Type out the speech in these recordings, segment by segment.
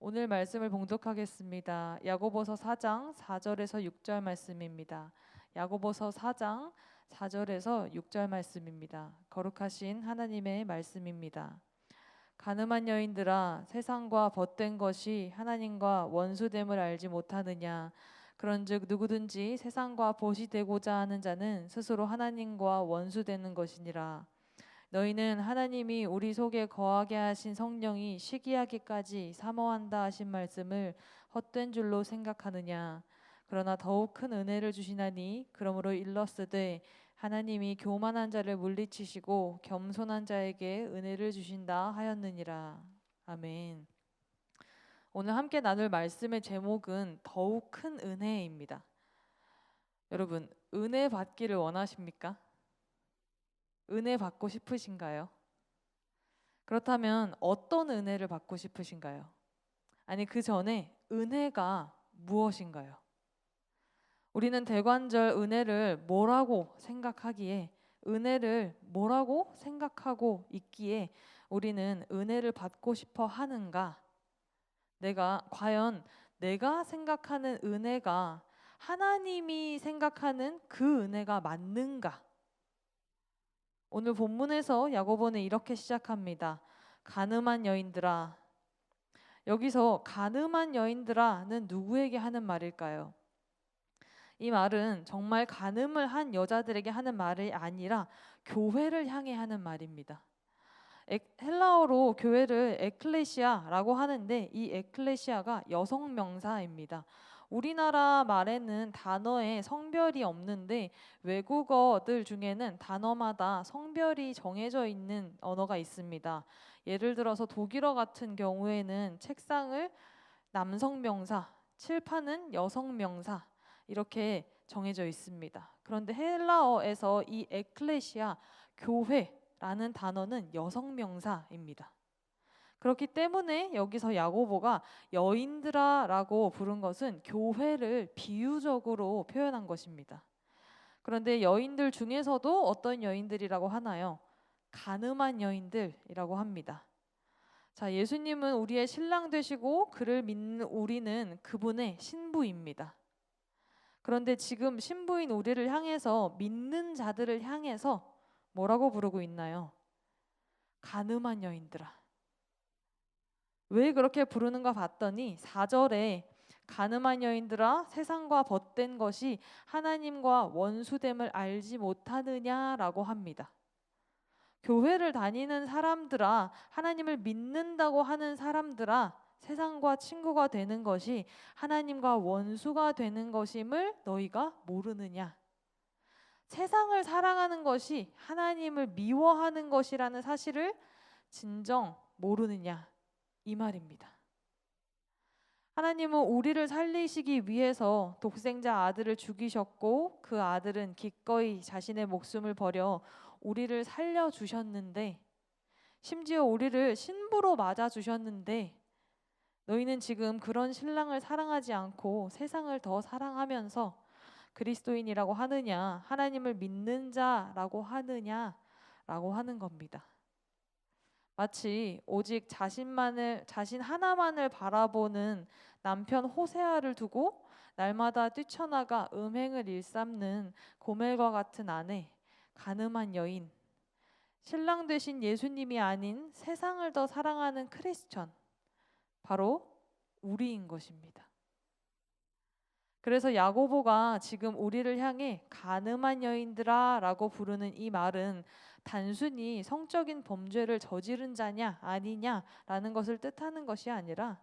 오늘 말씀을 봉독하겠습니다. 야고보서 4장 4절에서 6절 말씀입니다. 야고보서 4장 4절에서 6절 말씀입니다. 거룩하신 하나님의 말씀입니다. 가늠한 여인들아, 세상과 벗된 것이 하나님과 원수됨을 알지 못하느냐? 그런즉 누구든지 세상과 벗이 되고자 하는 자는 스스로 하나님과 원수되는 것이니라. 너희는 하나님이 우리 속에 거하게 하신 성령이 시기하기까지 사모한다 하신 말씀을 헛된 줄로 생각하느냐? 그러나 더욱 큰 은혜를 주시나니 그러므로 일렀으되 하나님이 교만한 자를 물리치시고 겸손한 자에게 은혜를 주신다 하였느니라. 아멘. 오늘 함께 나눌 말씀의 제목은 더욱 큰 은혜입니다. 여러분, 은혜 받기를 원하십니까? 은혜 받고 싶으신가요? 그렇다면 어떤 은혜를 받고 싶으신가요? 아니, 그 전에 은혜가 무엇인가요? 우리는 대관절 은혜를 뭐라고 생각하기에, 은혜를 뭐라고 생각하고 있기에 우리는 은혜를 받고 싶어 하는가? 과연 내가 생각하는 은혜가 하나님이 생각하는 그 은혜가 맞는가? 오늘 본문에서 야고보는 이렇게 시작합니다. 가늠한 여인들아. 여기서 가늠한 여인들아는 누구에게 하는 말일까요? 이 말은 정말 간음을 한 여자들에게 하는 말이 아니라 교회를 향해 하는 말입니다. 헬라어로 교회를 에클레시아라고 하는데 이 에클레시아가 여성 명사입니다. 우리나라 말에는 단어에 성별이 없는데 외국어들 중에는 단어마다 성별이 정해져 있는 언어가 있습니다. 예를 들어서 독일어 같은 경우에는 책상을 남성 명사, 칠판은 여성 명사 이렇게 정해져 있습니다. 그런데 헬라어에서 이 에클레시아, 교회라는 단어는 여성 명사입니다. 그렇기 때문에 여기서 야고보가 여인들아라고 부른 것은 교회를 비유적으로 표현한 것입니다. 그런데 여인들 중에서도 어떤 여인들이라고 하나요? 가늠한 여인들이라고 합니다. 자, 예수님은 우리의 신랑 되시고 그를 믿는 우리는 그분의 신부입니다. 그런데 지금 신부인 우리를 향해서 믿는 자들을 향해서 뭐라고 부르고 있나요? 가늠한 여인들아. 왜 그렇게 부르는가 봤더니 4절에 가늠한 여인들아 세상과 벗된 것이 하나님과 원수됨을 알지 못하느냐라고 합니다. 교회를 다니는 사람들아, 하나님을 믿는다고 하는 사람들아, 세상과 친구가 되는 것이 하나님과 원수가 되는 것임을 너희가 모르느냐? 세상을 사랑하는 것이 하나님을 미워하는 것이라는 사실을 진정 모르느냐? 이 말입니다. 하나님은 우리를 살리시기 위해서 독생자 아들을 죽이셨고 그 아들은 기꺼이 자신의 목숨을 버려 우리를 살려주셨는데 심지어 우리를 신부로 맞아주셨는데 너희는 지금 그런 신랑을 사랑하지 않고 세상을 더 사랑하면서 그리스도인이라고 하느냐, 하나님을 믿는 자라고 하느냐라고 하는 겁니다. 마치 오직 자신 하나만을 바라보는 남편 호세아를 두고 날마다 뛰쳐나가 음행을 일삼는 고멜과 같은 아내, 가늠한 여인, 신랑 되신 예수님이 아닌 세상을 더 사랑하는 크리스천, 바로 우리인 것입니다. 그래서 야고보가 지금 우리를 향해 가늠한 여인들아 라고 부르는 이 말은 단순히 성적인 범죄를 저지른 자냐 아니냐라는 것을 뜻하는 것이 아니라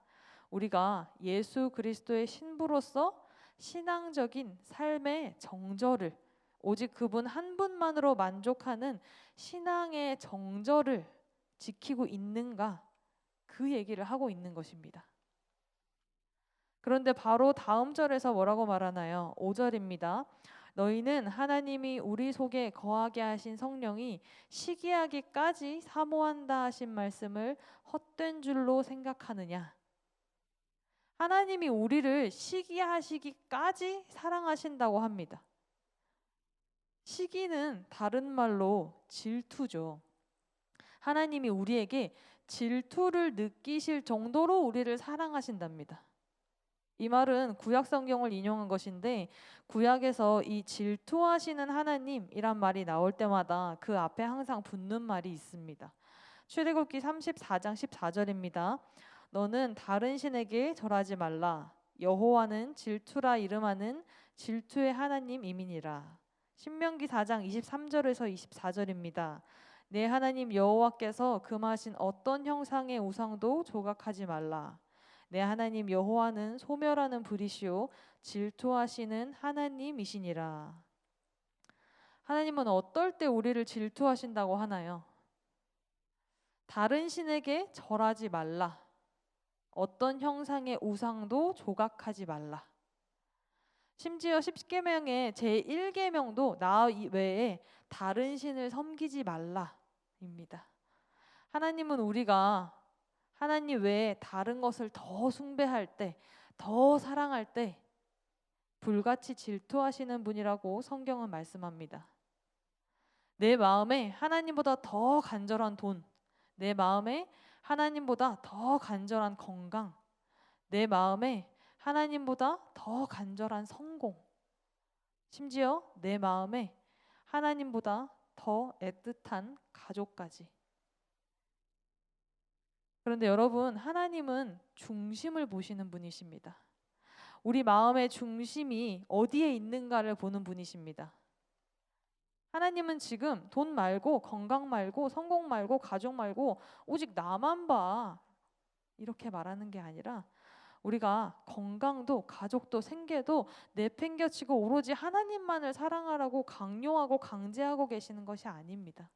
우리가 예수 그리스도의 신부로서 신앙적인 삶의 정절을 오직 그분 한 분만으로 만족하는 신앙의 정절을 지키고 있는가 그 얘기를 하고 있는 것입니다. 그런데 바로 다음 절에서 뭐라고 말하나요? 5절입니다. 너희는 하나님이 우리 속에 거하게 하신 성령이 시기하기까지 사모한다 하신 말씀을 헛된 줄로 생각하느냐? 하나님이 우리를 시기하시기까지 사랑하신다고 합니다. 시기는 다른 말로 질투죠. 하나님이 우리에게 질투를 느끼실 정도로 우리를 사랑하신답니다. 이 말은 구약 성경을 인용한 것인데 구약에서 이 질투하시는 하나님이란 말이 나올 때마다 그 앞에 항상 붙는 말이 있습니다. 출애굽기 34장 14절입니다. 너는 다른 신에게 절하지 말라. 여호와는 질투라 이름하는 질투의 하나님이니라. 신명기 4장 23절에서 24절입니다. 내 하나님 여호와께서 금하신 어떤 형상의 우상도 조각하지 말라. 내 하나님 여호와는 소멸하는 불이시오 질투하시는 하나님이시니라. 하나님은 어떨 때 우리를 질투하신다고 하나요? 다른 신에게 절하지 말라. 어떤 형상의 우상도 조각하지 말라. 심지어 10계명의 제1계명도 나 외에 다른 신을 섬기지 말라입니다. 하나님은 우리가 하나님 외에 다른 것을 더 숭배할 때, 더 사랑할 때 불같이 질투하시는 분이라고 성경은 말씀합니다. 내 마음에 하나님보다 더 간절한 돈, 내 마음에 하나님보다 더 간절한 건강, 내 마음에 하나님보다 더 간절한 성공, 심지어 내 마음에 하나님보다 더 애틋한 가족까지. 그런데 여러분, 하나님은 중심을 보시는 분이십니다. 우리 마음의 중심이 어디에 있는가를 보는 분이십니다. 하나님은 지금 돈 말고 건강 말고 성공 말고 가족 말고 오직 나만 봐 이렇게 말하는 게 아니라 우리가 건강도 가족도 생계도 내팽겨치고 오로지 하나님만을 사랑하라고 강요하고 강제하고 계시는 것이 아닙니다.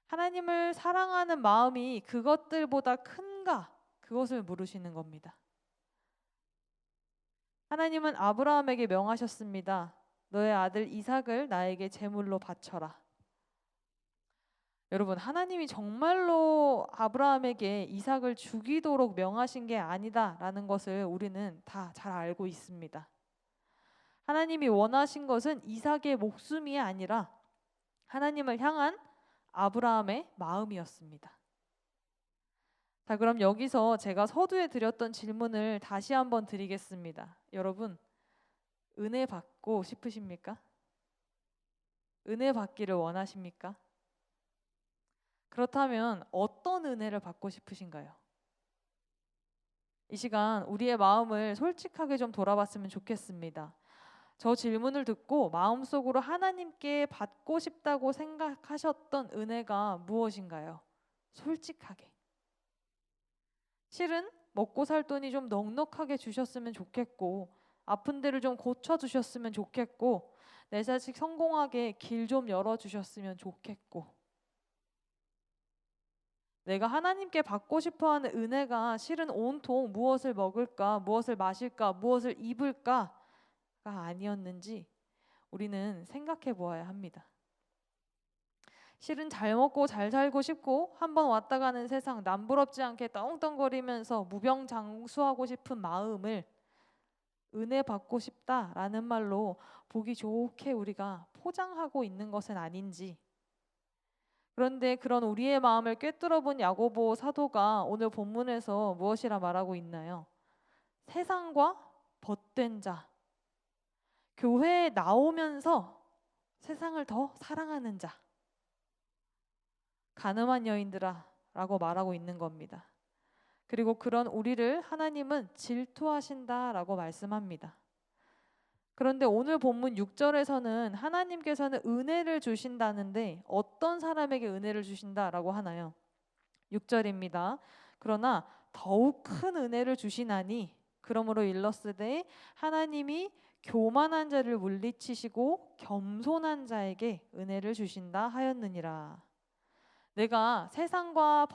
하나님을 사랑하는 마음이 그것들보다 큰가? 그것을 물으시는 겁니다. 하나님은 아브라함에게 명하셨습니다. 너의 아들 이삭을 나에게 제물로 바쳐라. 여러분, 하나님이 정말로 아브라함에게 이삭을 죽이도록 명하신 게 아니다라는 것을 우리는 다 잘 알고 있습니다. 하나님이 원하신 것은 이삭의 목숨이 아니라 하나님을 향한 아브라함의 마음이었습니다. 자, 그럼 여기서 제가 서두에 드렸던 질문을 다시 한번 드리겠습니다. 여러분, 은혜 받고 싶으십니까? 은혜 받기를 원하십니까? 그렇다면 어떤 은혜를 받고 싶으신가요? 이 시간 우리의 마음을 솔직하게 좀 돌아봤으면 좋겠습니다. 저 질문을 듣고 마음속으로 하나님께 받고 싶다고 생각하셨던 은혜가 무엇인가요? 솔직하게. 실은 먹고 살 돈이 좀 넉넉하게 주셨으면 좋겠고 아픈 데를 좀 고쳐주셨으면 좋겠고 내 자식 성공하게 길 좀 열어주셨으면 좋겠고 내가 하나님께 받고 싶어하는 은혜가 실은 온통 무엇을 먹을까, 무엇을 마실까, 무엇을 입을까가 아니었는지 우리는 생각해 보아야 합니다. 실은 잘 먹고 잘 살고 싶고 한번 왔다 가는 세상 남부럽지 않게 떵떵거리면서 무병장수하고 싶은 마음을 은혜 받고 싶다라는 말로 보기 좋게 우리가 포장하고 있는 것은 아닌지. 그런데 그런 우리의 마음을 꿰뚫어 본 야고보 사도가 오늘 본문에서 무엇이라 말하고 있나요? 세상과 벗된 자, 교회에 나오면서 세상을 더 사랑하는 자, 가늠한 여인들아 라고 말하고 있는 겁니다. 그리고 그런 우리를 하나님은 질투하신다라고 말씀합니다. 그런데 오늘 본문 6절에서는 하나님께서는 은혜를 주신다는데 어떤 사람에게 은혜를 주신다라고 하나요? 6절입니다. 그러나 더욱 큰 은혜를 주시나니 그러므로 일렀으되 하나님이 교만한 자를 물리치시고 겸손한 자에게 은혜를 주신다 하였느니라. 내가 세상과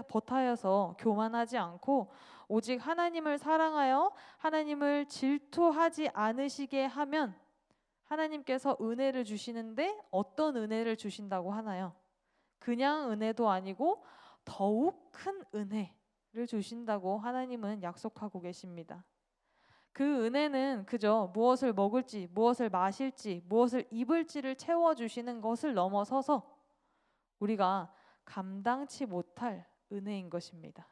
벗하여서 교만하지 않고 오직 하나님을 사랑하여 하나님을 질투하지 않으시게 하면 하나님께서 은혜를 주시는데 어떤 은혜를 주신다고 하나요? 그냥 은혜도 아니고 더욱 큰 은혜를 주신다고 하나님은 약속하고 계십니다. 그 은혜는 그저 무엇을 먹을지, 무엇을 마실지, 무엇을 입을지를 채워주시는 것을 넘어서서 우리가 감당치 못할 은혜인 것입니다.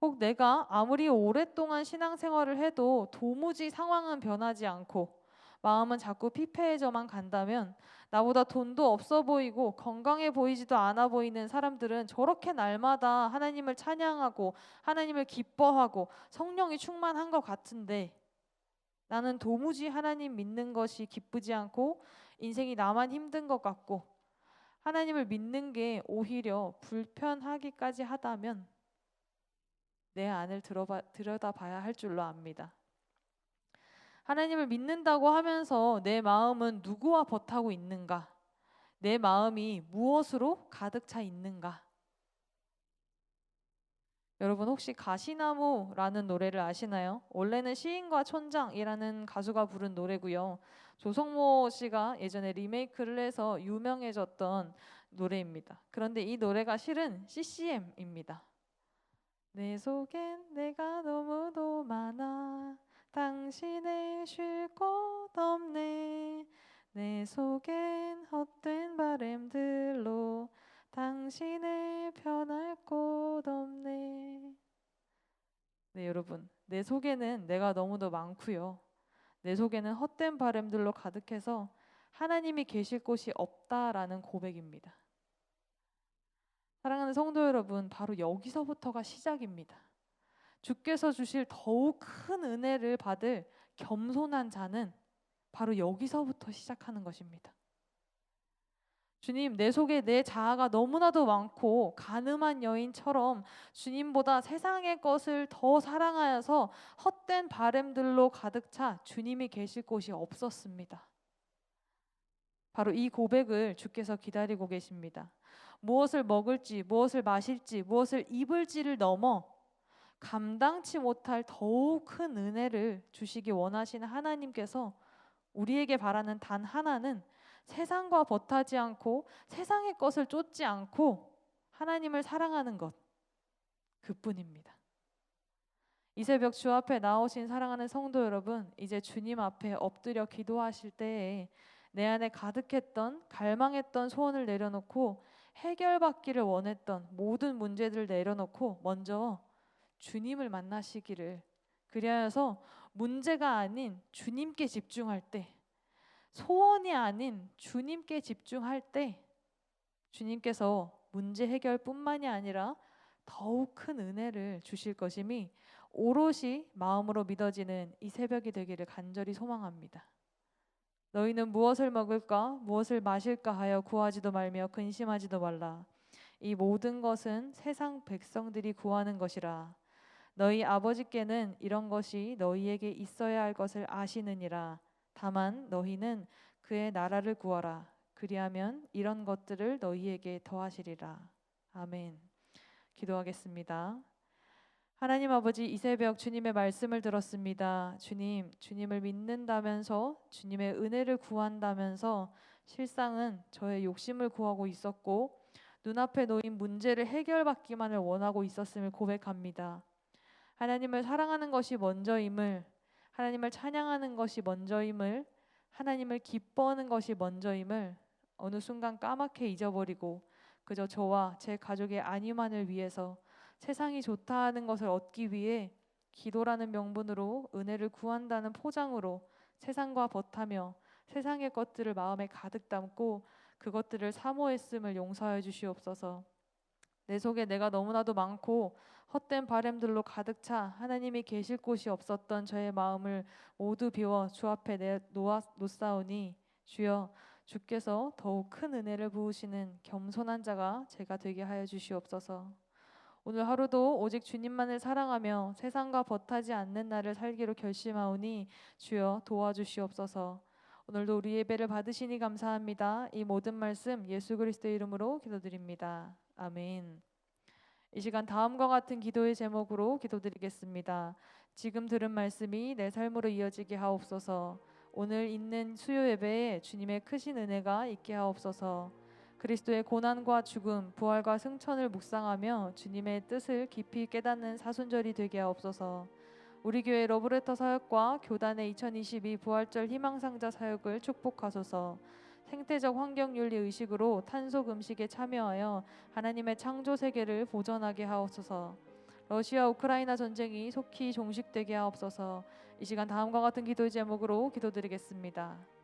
혹 내가 아무리 오랫동안 신앙생활을 해도 도무지 상황은 변하지 않고 마음은 자꾸 피폐해져만 간다면, 나보다 돈도 없어 보이고 건강해 보이지도 않아 보이는 사람들은 저렇게 날마다 하나님을 찬양하고 하나님을 기뻐하고 성령이 충만한 것 같은데, 나는 도무지 하나님 믿는 것이 기쁘지 않고 인생이 나만 힘든 것 같고 하나님을 믿는 게 오히려 불편하기까지 하다면 내 안을 들여다봐야 할 줄로 압니다. 하나님을 믿는다고 하면서 내 마음은 누구와 버타고 있는가? 내 마음이 무엇으로 가득 차 있는가? 여러분 혹시 가시나무라는 노래를 아시나요? 원래는 시인과 촌장이라는 가수가 부른 노래고요. 조성모 씨가 예전에 리메이크를 해서 유명해졌던 노래입니다. 그런데 이 노래가 실은 CCM입니다. 내 속엔 내가 너무도 많아 당신의 쉴 곳 없네 내 속엔 헛된 바램들로 당신의 편할 곳 없네. 네, 여러분, 내 속에는 내가 너무도 많고요. 내 속에는 헛된 바램들로 가득해서 하나님이 계실 곳이 없다라는 고백입니다. 사랑하는 성도 여러분, 바로 여기서부터가 시작입니다. 주께서 주실 더욱 큰 은혜를 받을 겸손한 자는 바로 여기서부터 시작하는 것입니다. 주님, 내 속에 내 자아가 너무나도 많고 가늠한 여인처럼 주님보다 세상의 것을 더 사랑하여서 헛된 바램들로 가득 차 주님이 계실 곳이 없었습니다. 바로 이 고백을 주께서 기다리고 계십니다. 무엇을 먹을지, 무엇을 마실지, 무엇을 입을지를 넘어 감당치 못할 더욱 큰 은혜를 주시기 원하시는 하나님께서 우리에게 바라는 단 하나는 세상과 버타지 않고 세상의 것을 쫓지 않고 하나님을 사랑하는 것, 그뿐입니다. 이 새벽 주 앞에 나오신 사랑하는 성도 여러분, 이제 주님 앞에 엎드려 기도하실 때에 내 안에 가득했던 갈망했던 소원을 내려놓고 해결받기를 원했던 모든 문제들을 내려놓고 먼저 주님을 만나시기를, 그리하여서 문제가 아닌 주님께 집중할 때, 소원이 아닌 주님께 집중할 때 주님께서 문제 해결뿐만이 아니라 더욱 큰 은혜를 주실 것임이 오롯이 마음으로 믿어지는 이 새벽이 되기를 간절히 소망합니다. 너희는 무엇을 먹을까 무엇을 마실까 하여 구하지도 말며 근심하지도 말라. 이 모든 것은 세상 백성들이 구하는 것이라. 너희 아버지께는 이런 것이 너희에게 있어야 할 것을 아시느니라. 다만 너희는 그의 나라를 구하라. 그리하면 이런 것들을 너희에게 더하시리라. 아멘. 기도하겠습니다. 하나님 아버지, 이 새벽 주님의 말씀을 들었습니다. 주님, 주님을 믿는다면서 주님의 은혜를 구한다면서 실상은 저의 욕심을 구하고 있었고 눈앞에 놓인 문제를 해결받기만을 원하고 있었음을 고백합니다. 하나님을 사랑하는 것이 먼저임을, 하나님을 찬양하는 것이 먼저임을, 하나님을 기뻐하는 것이 먼저임을 어느 순간 까맣게 잊어버리고 그저 저와 제 가족의 안위만을 위해서 세상이 좋다 하는 것을 얻기 위해 기도라는 명분으로 은혜를 구한다는 포장으로 세상과 버타며 세상의 것들을 마음에 가득 담고 그것들을 사모했음을 용서하여 주시옵소서. 내 속에 내가 너무나도 많고 헛된 바램들로 가득 차 하나님이 계실 곳이 없었던 저의 마음을 모두 비워 주 앞에 놓사오니 주여, 주께서 더욱 큰 은혜를 부으시는 겸손한 자가 제가 되게 하여 주시옵소서. 오늘 하루도 오직 주님만을 사랑하며 세상과 버타지 않는 날을 살기로 결심하오니 주여 도와주시옵소서. 오늘도 우리 예배를 받으시니 감사합니다. 이 모든 말씀 예수 그리스도의 이름으로 기도드립니다. 아멘. 이 시간 다음과 같은 기도의 제목으로 기도드리겠습니다. 지금 들은 말씀이 내 삶으로 이어지게 하옵소서. 오늘 있는 수요 예배에 주님의 크신 은혜가 있게 하옵소서. 그리스도의 고난과 죽음, 부활과 승천을 묵상하며 주님의 뜻을 깊이 깨닫는 사순절이 되게 하옵소서. 우리 교회 러브레터 사역과 교단의 2022 부활절 희망상자 사역을 축복하소서. 생태적 환경윤리 의식으로 탄소 금식에 참여하여 하나님의 창조 세계를 보존하게 하옵소서. 러시아 우크라이나 전쟁이 속히 종식되게 하옵소서. 이 시간 다음과 같은 기도의 제목으로 기도드리겠습니다.